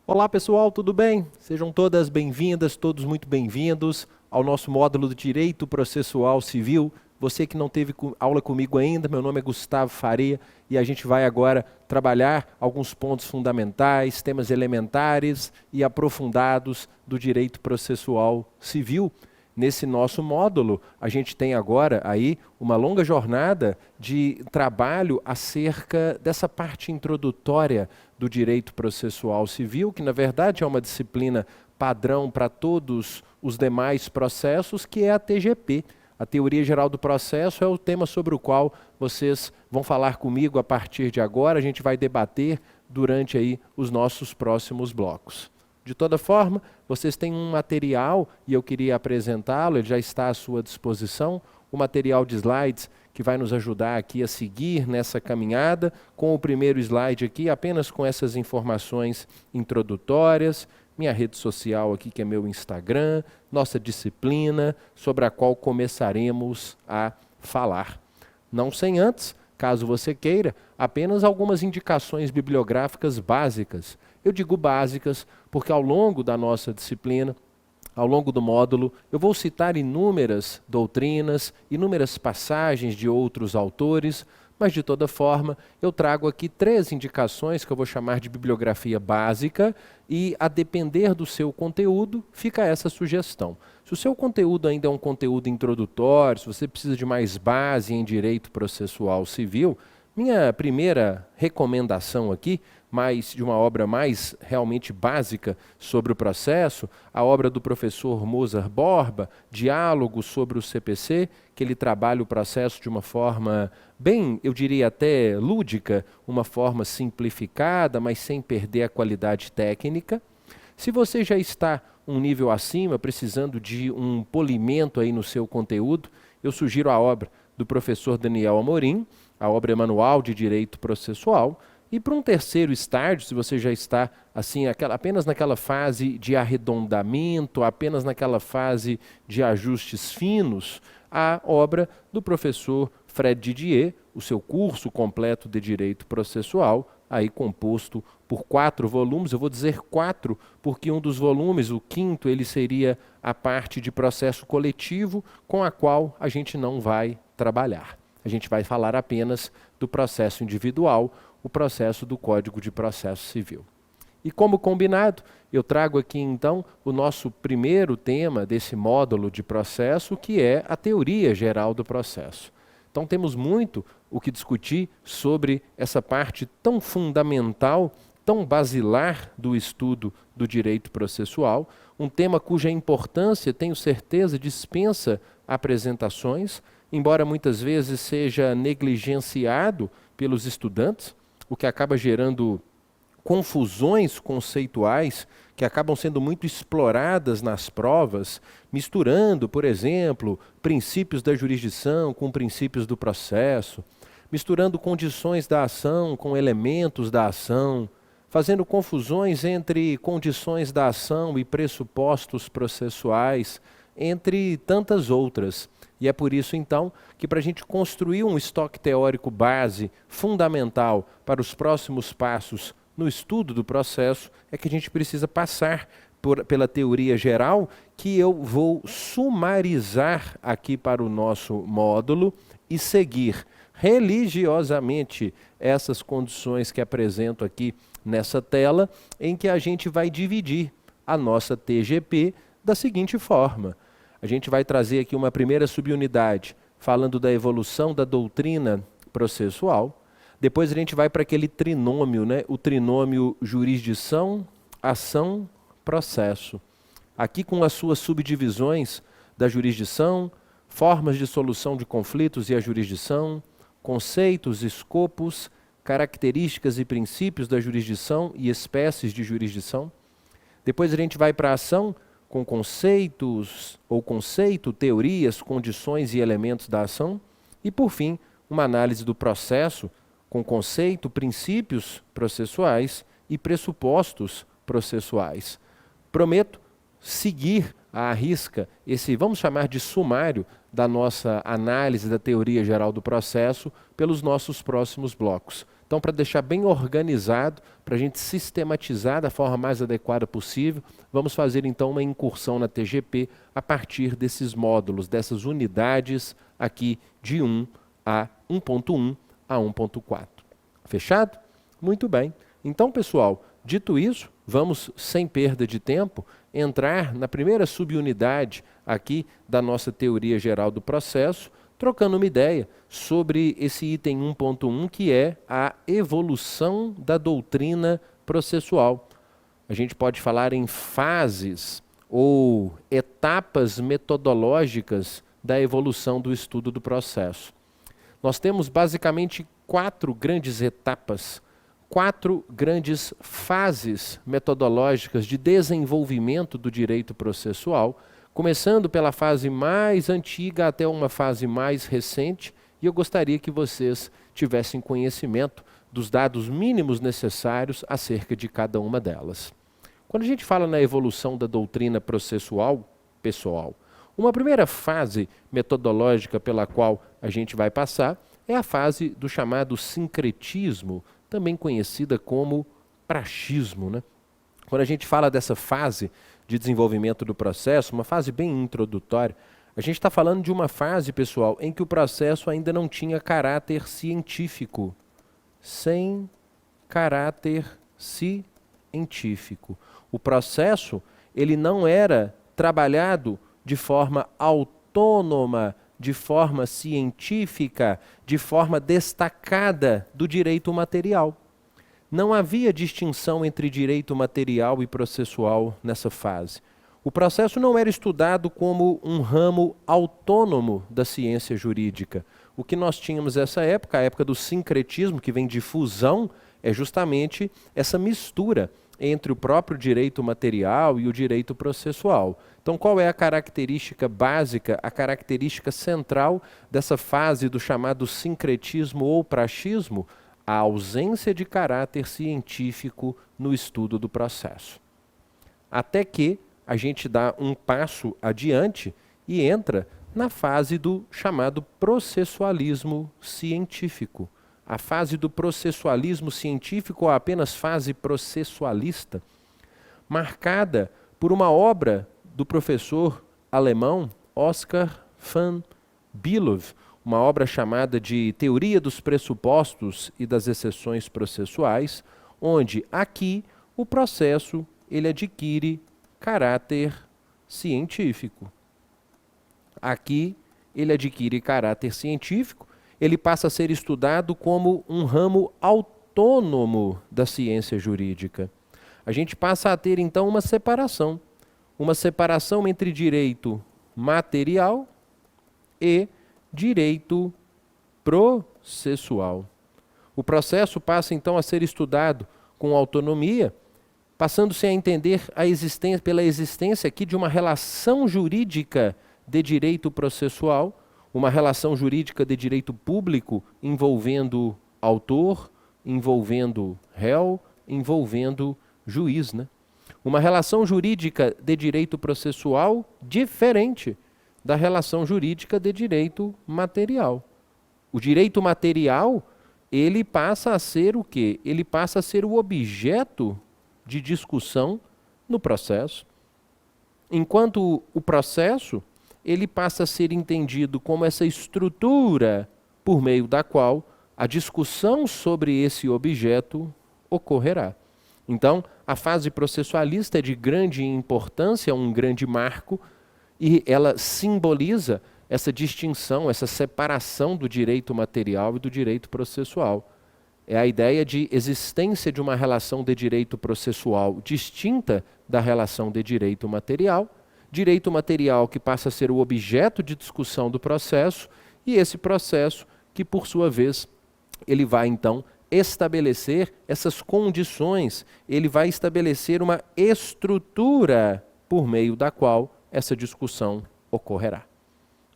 Olá pessoal, tudo bem? Sejam todas bem-vindas, todos muito bem-vindos ao nosso módulo de Direito Processual Civil. Você que não teve aula comigo ainda, meu nome é Gustavo Faria e a gente vai agora trabalhar alguns pontos fundamentais, temas elementares e aprofundados do direito processual civil. Nesse nosso módulo, a gente tem agora aí uma longa jornada de trabalho acerca dessa parte introdutória do direito processual civil, que na verdade é uma disciplina padrão para todos os demais processos, que é a TGP. A Teoria Geral do Processo é o tema sobre o qual vocês vão falar comigo a partir de agora, a gente vai debater durante aí os nossos próximos blocos. De toda forma, vocês têm um material, e eu queria apresentá-lo, ele já está à sua disposição, o material de slides que vai nos ajudar aqui a seguir nessa caminhada, com o primeiro slide aqui, apenas com essas informações introdutórias, minha rede social aqui, que é meu Instagram, nossa disciplina, sobre a qual começaremos a falar. Não sem antes, caso você queira, apenas algumas indicações bibliográficas básicas. Eu digo básicas porque ao longo da nossa disciplina, ao longo do módulo, eu vou citar inúmeras doutrinas, inúmeras passagens de outros autores, mas de toda forma eu trago aqui 3 indicações que eu vou chamar de bibliografia básica e a depender do seu conteúdo fica essa sugestão. Se o seu conteúdo ainda é um conteúdo introdutório, se você precisa de mais base em direito processual civil, minha primeira recomendação aqui, mas de uma obra mais realmente básica sobre o processo, a obra do professor Mozart Borba, Diálogos sobre o CPC, que ele trabalha o processo de uma forma bem, eu diria até lúdica, uma forma simplificada, mas sem perder a qualidade técnica. Se você já está um nível acima, precisando de um polimento aí no seu conteúdo, eu sugiro a obra do professor Daniel Amorim, a obra Manual de Direito Processual. E para um terceiro estágio, se você já está assim, apenas naquela fase de arredondamento, apenas naquela fase de ajustes finos, a obra do professor Fred Didier, o seu curso completo de Direito Processual, aí composto por 4 volumes. Eu vou dizer 4 porque um dos volumes, o 5º, ele seria a parte de processo coletivo com a qual a gente não vai trabalhar. A gente vai falar apenas do processo individual, o processo do Código de Processo Civil. E como combinado, eu trago aqui então o nosso primeiro tema desse módulo de processo, que é a teoria geral do processo. Então temos muito o que discutir sobre essa parte tão fundamental, tão basilar do estudo do direito processual, um tema cuja importância, tenho certeza, dispensa apresentações, embora muitas vezes seja negligenciado pelos estudantes, o que acaba gerando confusões conceituais que acabam sendo muito exploradas nas provas, misturando, por exemplo, princípios da jurisdição com princípios do processo, misturando condições da ação com elementos da ação, fazendo confusões entre condições da ação e pressupostos processuais, entre tantas outras. E é por isso, então, que para a gente construir um estoque teórico base fundamental para os próximos passos no estudo do processo, é que a gente precisa passar pela teoria geral, que eu vou sumarizar aqui para o nosso módulo e seguir religiosamente essas condições que apresento aqui nessa tela, em que a gente vai dividir a nossa TGP da seguinte forma. A gente vai trazer aqui uma primeira subunidade, falando da evolução da doutrina processual. Depois a gente vai para aquele trinômio, né? O trinômio jurisdição, ação, processo. Aqui com as suas subdivisões da jurisdição, formas de solução de conflitos e a jurisdição, conceitos, escopos, características e princípios da jurisdição e espécies de jurisdição. Depois a gente vai para a ação, com conceitos ou conceito, teorias, condições e elementos da ação. E, por fim, uma análise do processo com conceito, princípios processuais e pressupostos processuais. Prometo seguir à risca esse, vamos chamar de sumário, da nossa análise da teoria geral do processo pelos nossos próximos blocos. Então, para deixar bem organizado, para a gente sistematizar da forma mais adequada possível, vamos fazer então uma incursão na TGP a partir desses módulos, dessas unidades aqui de 1 a 1.1 a 1.4. Fechado? Muito bem. Então, pessoal, dito isso, vamos, sem perda de tempo, entrar na primeira subunidade aqui da nossa teoria geral do processo, trocando uma ideia sobre esse item 1.1, que é a evolução da doutrina processual. A gente pode falar em fases ou etapas metodológicas da evolução do estudo do processo. Nós temos basicamente 4 grandes etapas, 4 grandes fases metodológicas de desenvolvimento do direito processual, começando pela fase mais antiga até uma fase mais recente, e eu gostaria que vocês tivessem conhecimento dos dados mínimos necessários acerca de cada uma delas. Quando a gente fala na evolução da doutrina processual pessoal, uma primeira fase metodológica pela qual a gente vai passar é a fase do chamado sincretismo, também conhecida como praxismo, né? Quando a gente fala dessa fase de desenvolvimento do processo, uma fase bem introdutória, a gente está falando de uma fase, pessoal, em que o processo ainda não tinha caráter científico. Sem caráter científico. O processo, ele não era trabalhado de forma autônoma, de forma científica, de forma destacada do direito material. Não havia distinção entre direito material e processual nessa fase. O processo não era estudado como um ramo autônomo da ciência jurídica. O que nós tínhamos nessa época, a época do sincretismo, que vem de fusão, é justamente essa mistura entre o próprio direito material e o direito processual. Então, qual é a característica básica, a característica central dessa fase do chamado sincretismo ou praxismo? A ausência de caráter científico no estudo do processo. Até que a gente dá um passo adiante e entra na fase do chamado processualismo científico. A fase do processualismo científico, ou apenas fase processualista, marcada por uma obra do professor alemão Oskar von Bülow, uma obra chamada de Teoria dos Pressupostos e das Exceções Processuais, onde aqui o processo ele adquire caráter científico. Aqui ele adquire caráter científico, ele passa a ser estudado como um ramo autônomo da ciência jurídica. A gente passa a ter então uma separação entre direito material e direito processual. O processo passa então a ser estudado com autonomia, passando-se a entender pela existência aqui de uma relação jurídica de direito processual, uma relação jurídica de direito público envolvendo autor, envolvendo réu, envolvendo juiz, né? Uma relação jurídica de direito processual diferente da relação jurídica de direito material. O direito material, ele passa a ser o quê? Ele passa a ser o objeto de discussão no processo, enquanto o processo, ele passa a ser entendido como essa estrutura por meio da qual a discussão sobre esse objeto ocorrerá. Então, a fase processualista é de grande importância, um grande marco, e ela simboliza essa distinção, essa separação do direito material e do direito processual. É a ideia de existência de uma relação de direito processual distinta da relação de direito material que passa a ser o objeto de discussão do processo, e esse processo que, por sua vez, ele vai então estabelecer essas condições, ele vai estabelecer uma estrutura por meio da qual essa discussão ocorrerá.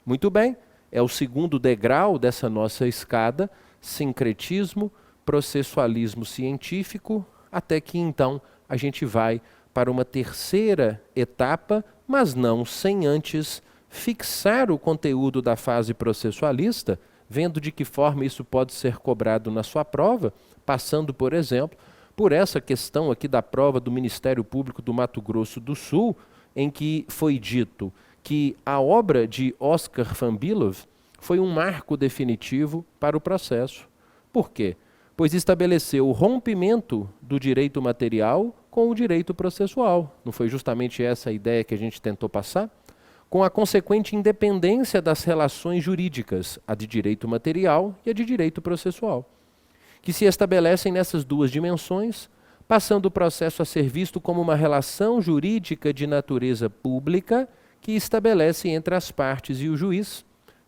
Muito bem, é o segundo degrau dessa nossa escada, sincretismo, processualismo científico, até que então a gente vai para uma terceira etapa, mas não sem antes fixar o conteúdo da fase processualista vendo de que forma isso pode ser cobrado na sua prova, passando, por exemplo, por essa questão aqui da prova do Ministério Público do Mato Grosso do Sul, em que foi dito que a obra de Oscar Fambilov foi um marco definitivo para o processo. Por quê? Pois estabeleceu o rompimento do direito material com o direito processual. Não foi justamente essa a ideia que a gente tentou passar? Com a consequente independência das relações jurídicas, a de direito material e a de direito processual, que se estabelecem nessas duas dimensões, passando o processo a ser visto como uma relação jurídica de natureza pública que estabelece entre as partes e o juiz,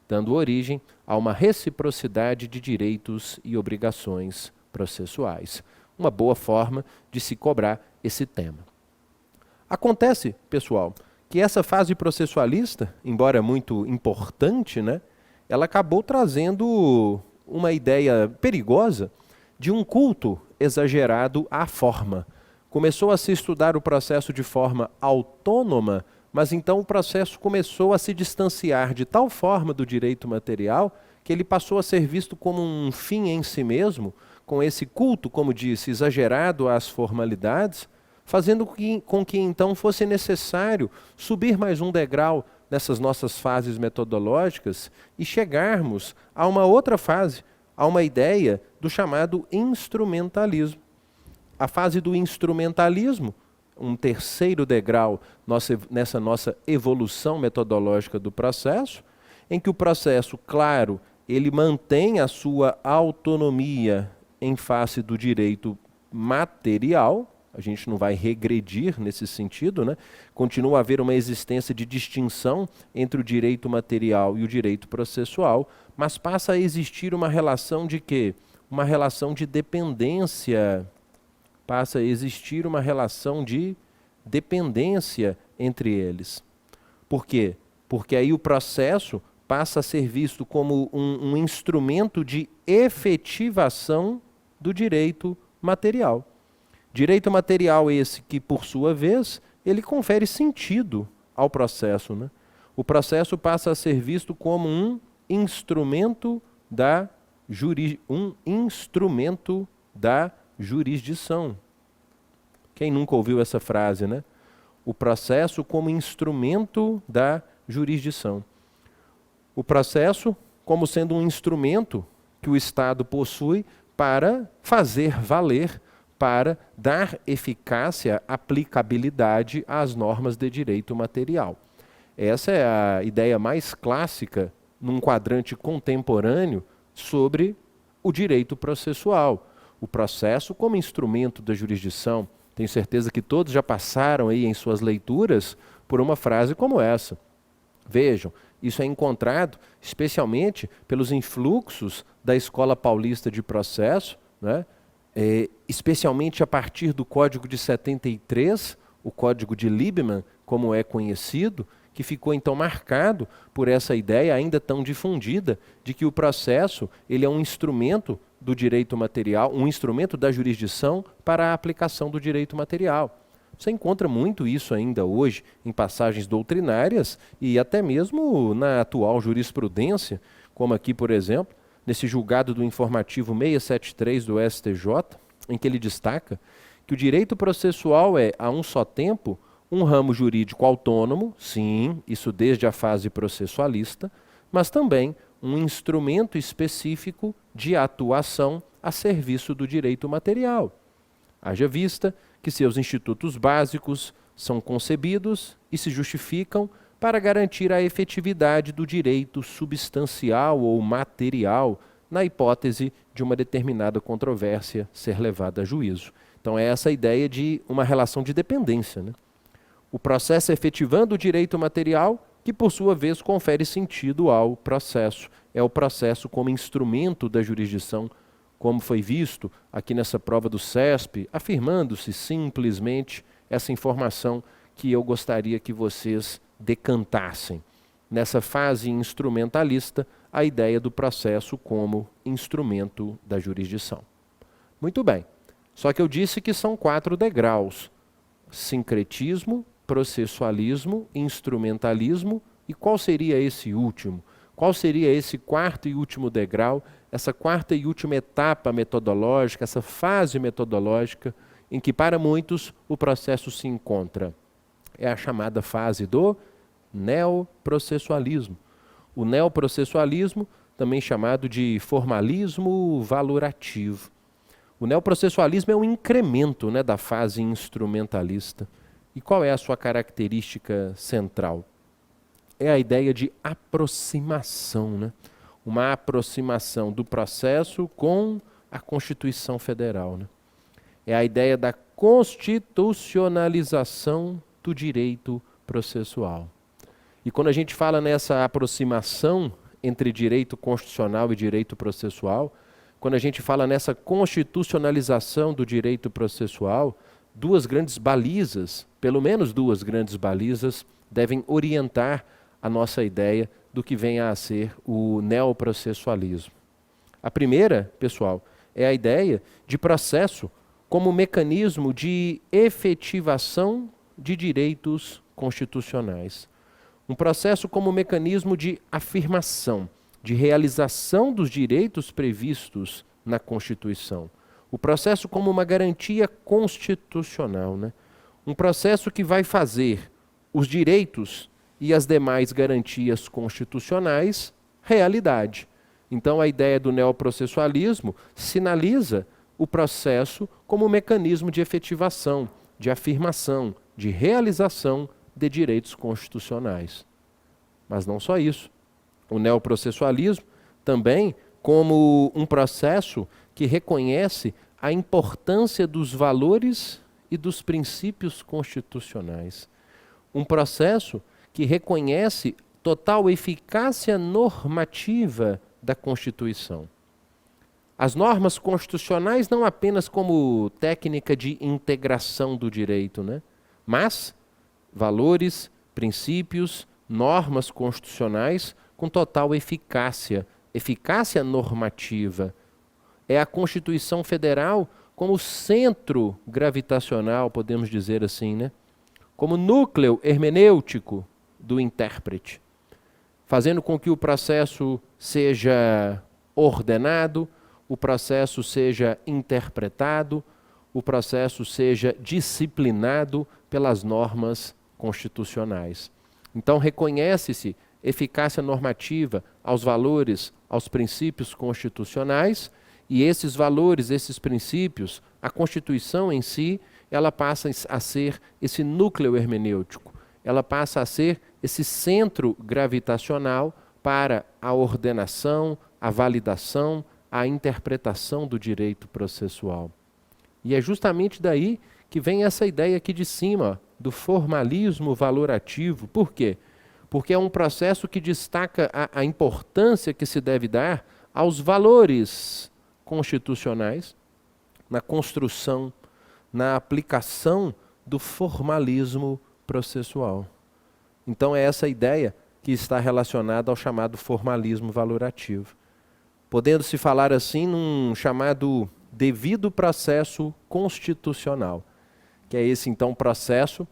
dando origem a uma reciprocidade de direitos e obrigações processuais. Uma boa forma de se cobrar esse tema. Acontece, pessoal, que essa fase processualista, embora muito importante, né, ela acabou trazendo uma ideia perigosa de um culto exagerado à forma. Começou a se estudar o processo de forma autônoma, mas então o processo começou a se distanciar de tal forma do direito material que ele passou a ser visto como um fim em si mesmo, com esse culto, como disse, exagerado às formalidades, fazendo com que então fosse necessário subir mais um degrau nessas nossas fases metodológicas e chegarmos a uma outra fase, a uma ideia do chamado instrumentalismo. A fase do instrumentalismo, um terceiro degrau nessa nossa evolução metodológica do processo, em que o processo, claro, ele mantém a sua autonomia em face do direito material, a gente não vai regredir nesse sentido, né? Continua a haver uma existência de distinção entre o direito material e o direito processual, mas passa a existir uma relação de quê? Uma relação de dependência. Passa a existir uma relação de dependência entre eles. Por quê? Porque aí o processo passa a ser visto como um instrumento de efetivação do direito material. Direito material esse que, por sua vez, ele confere sentido ao processo, né? O processo passa a ser visto como um instrumento da jurisdição. Quem nunca ouviu essa frase, né? O processo como instrumento da jurisdição. O processo como sendo um instrumento que o Estado possui para fazer valer, para dar eficácia, aplicabilidade às normas de direito material. Essa é a ideia mais clássica num quadrante contemporâneo sobre o direito processual. O processo como instrumento da jurisdição. Tenho certeza que todos já passaram aí em suas leituras por uma frase como essa. Vejam, isso é encontrado especialmente pelos influxos da Escola Paulista de Processo, né? Especialmente a partir do Código de 73, o Código de Liebman, como é conhecido, que ficou então marcado por essa ideia ainda tão difundida de que o processo ele é um instrumento do direito material, um instrumento da jurisdição para a aplicação do direito material. Você encontra muito isso ainda hoje em passagens doutrinárias e até mesmo na atual jurisprudência, como aqui, por exemplo, nesse julgado do informativo 673 do STJ, em que ele destaca que o direito processual é, a um só tempo, um ramo jurídico autônomo, sim, isso desde a fase processualista, mas também um instrumento específico de atuação a serviço do direito material. Haja vista que seus institutos básicos são concebidos e se justificam para garantir a efetividade do direito substancial ou material na hipótese de uma determinada controvérsia ser levada a juízo. Então é essa a ideia de uma relação de dependência, né? O processo efetivando o direito material, que por sua vez confere sentido ao processo. É o processo como instrumento da jurisdição, como foi visto aqui nessa prova do CESP, afirmando-se simplesmente essa informação que eu gostaria que vocês decantassem. Nessa fase instrumentalista, a ideia do processo como instrumento da jurisdição. Muito bem, só que eu disse que são 4 degraus: sincretismo, processualismo, instrumentalismo, e qual seria esse último? Qual seria esse quarto e último degrau, essa quarta e última etapa metodológica, essa fase metodológica em que para muitos o processo se encontra? É a chamada fase do neoprocessualismo. O neoprocessualismo, também chamado de formalismo valorativo. O neoprocessualismo é um incremento, né, da fase instrumentalista. E qual é a sua característica central? É a ideia de aproximação, né? Uma aproximação do processo com a Constituição Federal, né? É a ideia da constitucionalização do direito processual. E quando a gente fala nessa aproximação entre direito constitucional e direito processual, quando a gente fala nessa constitucionalização do direito processual, duas grandes balizas, pelo menos duas grandes balizas, devem orientar a nossa ideia do que venha a ser o neoprocessualismo. A primeira, pessoal, é a ideia de processo como mecanismo de efetivação de direitos constitucionais. Um processo como mecanismo de afirmação, de realização dos direitos previstos na Constituição. O processo como uma garantia constitucional, né? Um processo que vai fazer os direitos e as demais garantias constitucionais realidade. Então a ideia do neoprocessualismo sinaliza o processo como um mecanismo de efetivação, de afirmação, de realização de direitos constitucionais. Mas não só isso. O neoprocessualismo também como um processo que reconhece a importância dos valores e dos princípios constitucionais. Um processo que reconhece total eficácia normativa da Constituição. As normas constitucionais não apenas como técnica de integração do direito, né? Mas valores, princípios, normas constitucionais com total eficácia, eficácia normativa. É a Constituição Federal como centro gravitacional, podemos dizer assim, né? Como núcleo hermenêutico do intérprete, fazendo com que o processo seja ordenado, o processo seja interpretado, o processo seja disciplinado pelas normas constitucionais. Então reconhece-se eficácia normativa aos valores, aos princípios constitucionais, e esses valores, esses princípios, a Constituição em si, ela passa a ser esse núcleo hermenêutico, ela passa a ser esse centro gravitacional para a ordenação, a validação, a interpretação do direito processual. E é justamente daí que vem essa ideia aqui de cima, do formalismo valorativo. Por quê? Porque é um processo que destaca a importância que se deve dar aos valores constitucionais na construção, na aplicação do formalismo processual. Então é essa ideia que está relacionada ao chamado formalismo valorativo. Podendo-se falar assim num chamado devido processo constitucional, que é esse então processo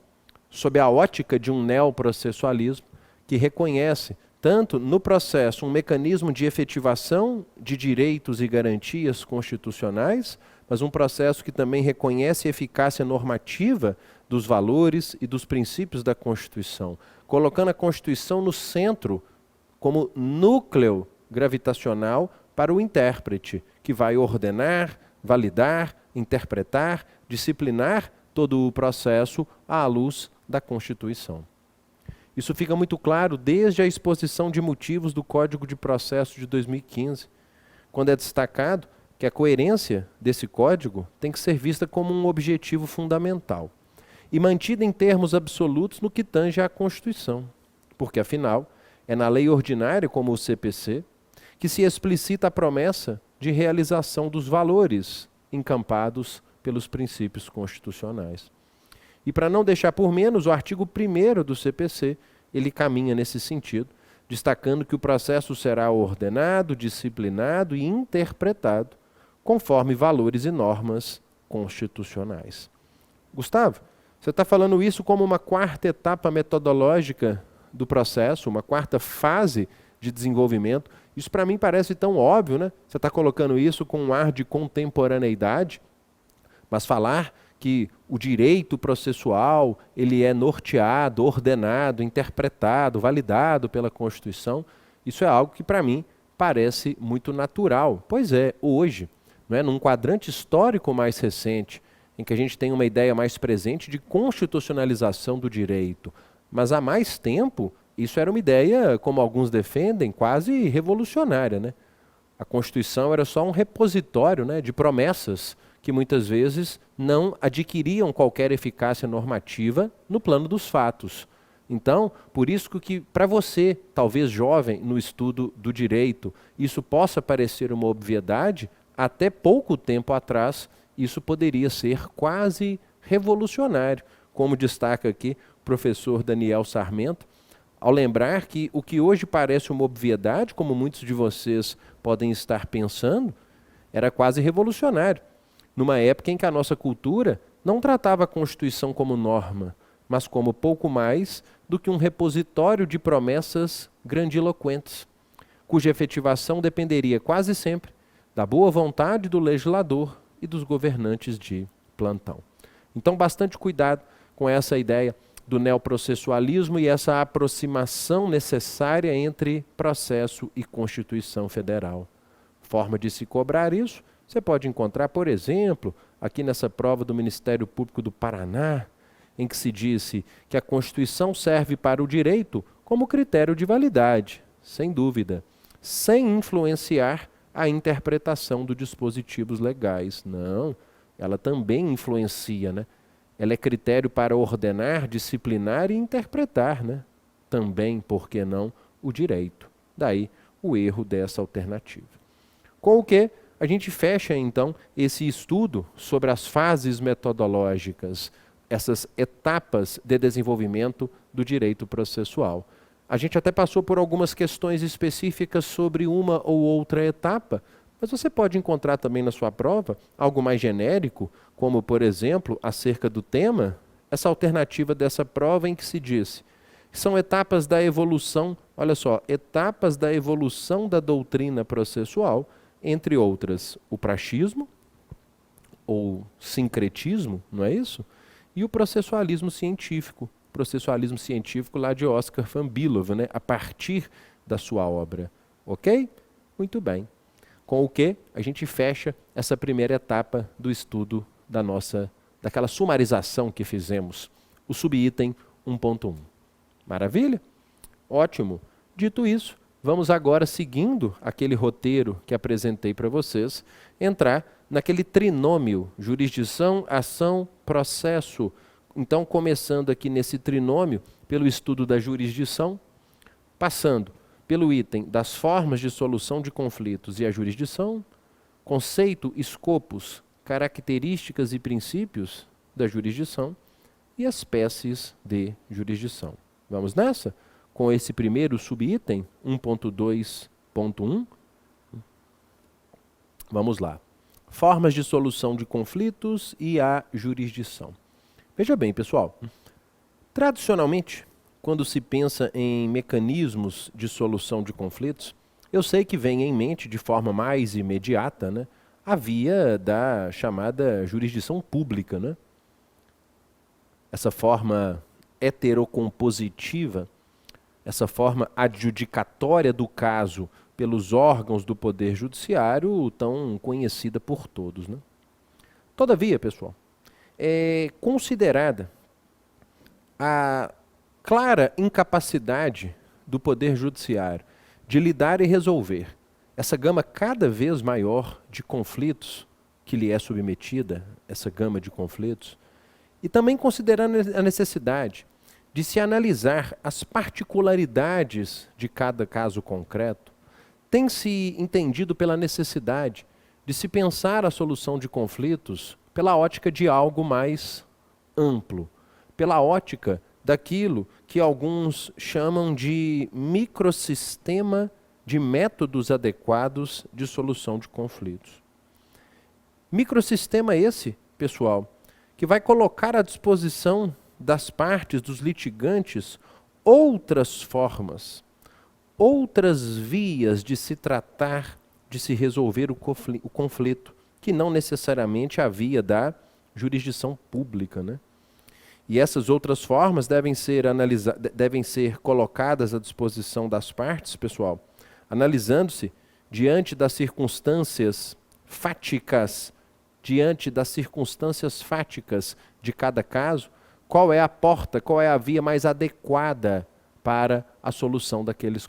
sob a ótica de um neoprocessualismo que reconhece tanto no processo um mecanismo de efetivação de direitos e garantias constitucionais, mas um processo que também reconhece a eficácia normativa dos valores e dos princípios da Constituição, colocando a Constituição no centro como núcleo gravitacional para o intérprete, que vai ordenar, validar, interpretar, disciplinar todo o processo à luz da Constituição. Isso fica muito claro desde a exposição de motivos do Código de Processo de 2015, quando é destacado que a coerência desse código tem que ser vista como um objetivo fundamental e mantida em termos absolutos no que tange à Constituição, porque afinal é na lei ordinária como o CPC que se explicita a promessa de realização dos valores encampados pelos princípios constitucionais. E para não deixar por menos, o artigo 1º do CPC, ele caminha nesse sentido, destacando que o processo será ordenado, disciplinado e interpretado conforme valores e normas constitucionais. Gustavo, você está falando isso como uma quarta etapa metodológica do processo, uma quarta fase de desenvolvimento. Isso para mim parece tão óbvio, né? Você está colocando isso com um ar de contemporaneidade, mas falar que o direito processual ele é norteado, ordenado, interpretado, validado pela Constituição, isso é algo que para mim parece muito natural. Pois é, hoje, não é, num quadrante histórico mais recente, em que a gente tem uma ideia mais presente de constitucionalização do direito, mas há mais tempo isso era uma ideia, como alguns defendem, quase revolucionária, né? A Constituição era só um repositório, né, de promessas que muitas vezes não adquiriam qualquer eficácia normativa no plano dos fatos. Então, por isso que para você, talvez jovem no estudo do direito, isso possa parecer uma obviedade, até pouco tempo atrás, isso poderia ser quase revolucionário, como destaca aqui o professor Daniel Sarmento, ao lembrar que o que hoje parece uma obviedade, como muitos de vocês podem estar pensando, era quase revolucionário, numa época em que a nossa cultura não tratava a Constituição como norma, mas como pouco mais do que um repositório de promessas grandiloquentes, cuja efetivação dependeria quase sempre da boa vontade do legislador e dos governantes de plantão. Então, bastante cuidado com essa ideia do neoprocessualismo e essa aproximação necessária entre processo e Constituição Federal. Forma de se cobrar isso, você pode encontrar, por exemplo, aqui nessa prova do Ministério Público do Paraná, em que se disse que a Constituição serve para o direito como critério de validade, sem dúvida, sem influenciar a interpretação dos dispositivos legais. Não, ela também influencia, né? Ela é critério para ordenar, disciplinar e interpretar, né? Também, por que não, o direito. Daí o erro dessa alternativa. Com o que a gente fecha, então, esse estudo sobre as fases metodológicas, essas etapas de desenvolvimento do direito processual. A gente até passou por algumas questões específicas sobre uma ou outra etapa, mas você pode encontrar também na sua prova algo mais genérico, como, por exemplo, acerca do tema, essa alternativa dessa prova em que se diz que são etapas da evolução, olha só, etapas da evolução da doutrina processual, entre outras, o praxismo, ou sincretismo, não é isso? E o processualismo científico lá de Oscar van Billow, né? A partir da sua obra. Ok? Muito bem. Com o que a gente fecha essa primeira etapa do estudo daquela sumarização que fizemos, o subitem 1.1. Maravilha? Ótimo. Dito isso, vamos agora, seguindo aquele roteiro que apresentei para vocês, entrar naquele trinômio, jurisdição, ação, processo. Então, começando aqui nesse trinômio, pelo estudo da jurisdição, passando pelo item das formas de solução de conflitos e a jurisdição, conceito, escopos, características e princípios da jurisdição e as espécies de jurisdição. Vamos nessa? Com esse primeiro subitem, 1.2.1. Vamos lá. Formas de solução de conflitos e a jurisdição. Veja bem, pessoal, tradicionalmente, quando se pensa em mecanismos de solução de conflitos, eu sei que vem em mente, de forma mais imediata, né, a via da chamada jurisdição pública, né? Essa forma heterocompositiva, essa forma adjudicatória do caso pelos órgãos do Poder Judiciário, tão conhecida por todos, né? Todavia, pessoal, é considerada a clara incapacidade do Poder Judiciário de lidar e resolver essa gama cada vez maior de conflitos que lhe é submetida, essa gama de conflitos, e também considerando a necessidade de se analisar as particularidades de cada caso concreto, tem se entendido pela necessidade de se pensar a solução de conflitos pela ótica de algo mais amplo, pela ótica daquilo que alguns chamam de microsistema de métodos adequados de solução de conflitos. Microsistema esse, pessoal, que vai colocar à disposição das partes, dos litigantes, outras formas, outras vias de se tratar, de se resolver o conflito, que não necessariamente a via da jurisdição pública, né? E essas outras formas devem ser colocadas à disposição das partes, pessoal, analisando-se diante das circunstâncias fáticas, de cada caso, qual é a porta, qual é a via mais adequada para a solução daquele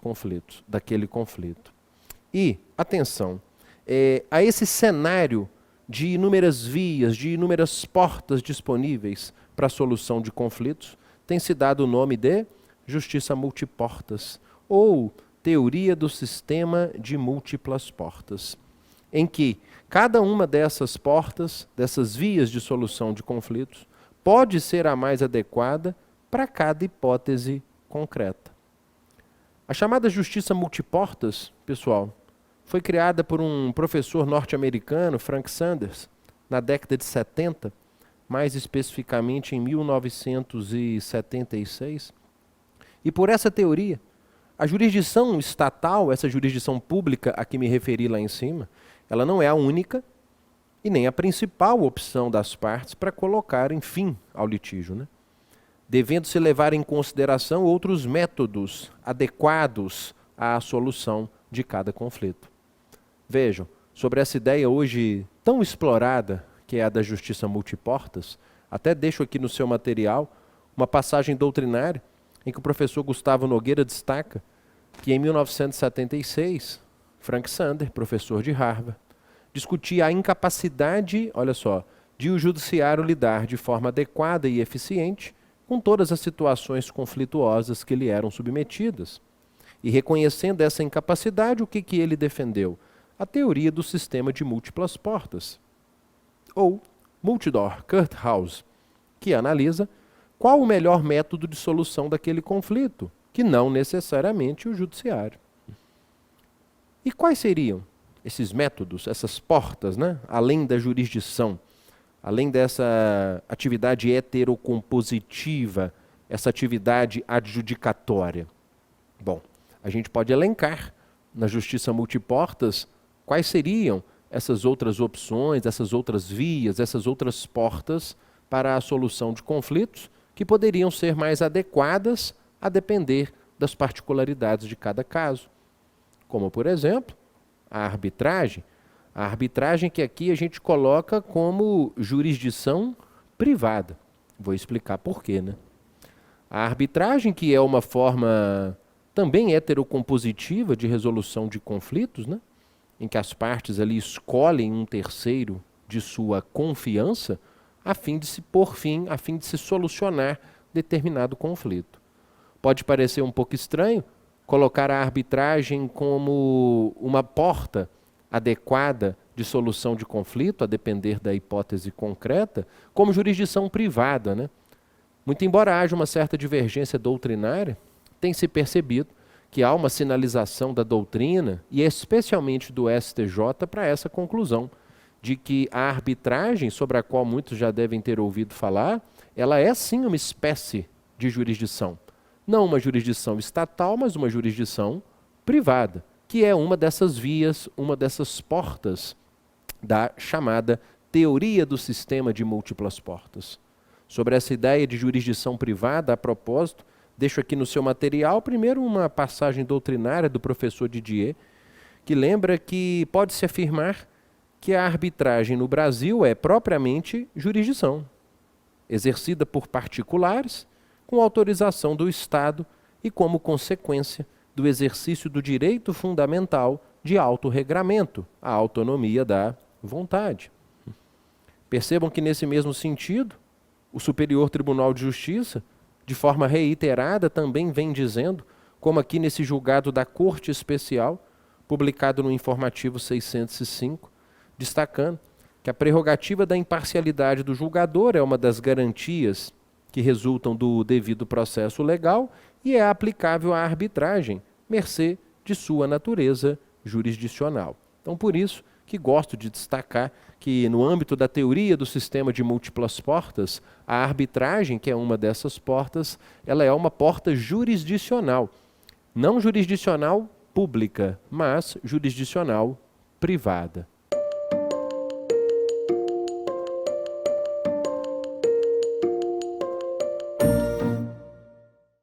conflito. E, atenção, a esse cenário de inúmeras vias, de inúmeras portas disponíveis para a solução de conflitos, tem se dado o nome de justiça multiportas, ou teoria do sistema de múltiplas portas, em que cada uma dessas portas, dessas vias de solução de conflitos, pode ser a mais adequada para cada hipótese concreta. A chamada justiça multiportas, pessoal, foi criada por um professor norte-americano, Frank Sanders, na década de 70, mais especificamente em 1976. E por essa teoria, a jurisdição estatal, essa jurisdição pública a que me referi lá em cima, ela não é a única e nem a principal opção das partes para colocarem fim ao litígio, né? Devendo-se levar em consideração outros métodos adequados à solução de cada conflito. Vejam, sobre essa ideia hoje tão explorada, que é a da justiça multiportas, até deixo aqui no seu material uma passagem doutrinária em que o professor Gustavo Nogueira destaca que em 1976, Frank Sanders, professor de Harvard, discutia a incapacidade, olha só, de o judiciário lidar de forma adequada e eficiente com todas as situações conflituosas que lhe eram submetidas. E reconhecendo essa incapacidade, o que ele defendeu? A teoria do sistema de múltiplas portas, ou Multidor Curthouse, que analisa qual o melhor método de solução daquele conflito, que não necessariamente o judiciário. E quais seriam esses métodos, essas portas, né? Além da jurisdição, além dessa atividade heterocompositiva, essa atividade adjudicatória? Bom, a gente pode elencar na justiça multiportas quais seriam essas outras opções, essas outras vias, essas outras portas para a solução de conflitos que poderiam ser mais adequadas a depender das particularidades de cada caso. Como, por exemplo, a arbitragem. A arbitragem que aqui a gente coloca como jurisdição privada. Vou explicar por quê, né? A arbitragem, que é uma forma também heterocompositiva de resolução de conflitos, né? Em que as partes ali escolhem um terceiro de sua confiança a fim de se pôr fim, a fim de se solucionar determinado conflito. Pode parecer um pouco estranho colocar a arbitragem como uma porta adequada de solução de conflito, a depender da hipótese concreta, como jurisdição privada, né? Muito embora haja uma certa divergência doutrinária, tem se percebido que há uma sinalização da doutrina, e especialmente do STJ, para essa conclusão, de que a arbitragem, sobre a qual muitos já devem ter ouvido falar, ela é sim uma espécie de jurisdição. Não uma jurisdição estatal, mas uma jurisdição privada, que é uma dessas vias, uma dessas portas da chamada teoria do sistema de múltiplas portas. Sobre essa ideia de jurisdição privada, a propósito, deixo aqui no seu material, primeiro, uma passagem doutrinária do professor Didier, que lembra que pode-se afirmar que a arbitragem no Brasil é propriamente jurisdição, exercida por particulares, com autorização do Estado e como consequência do exercício do direito fundamental de autorregramento, a autonomia da vontade. Percebam que, nesse mesmo sentido, o Superior Tribunal de Justiça, de forma reiterada, também vem dizendo, como aqui nesse julgado da Corte Especial, publicado no informativo 605, destacando que a prerrogativa da imparcialidade do julgador é uma das garantias que resultam do devido processo legal e é aplicável à arbitragem, mercê de sua natureza jurisdicional. Então, por isso que gosto de destacar que, no âmbito da teoria do sistema de múltiplas portas, a arbitragem, que é uma dessas portas, ela é uma porta jurisdicional, Não jurisdicional pública, mas jurisdicional privada.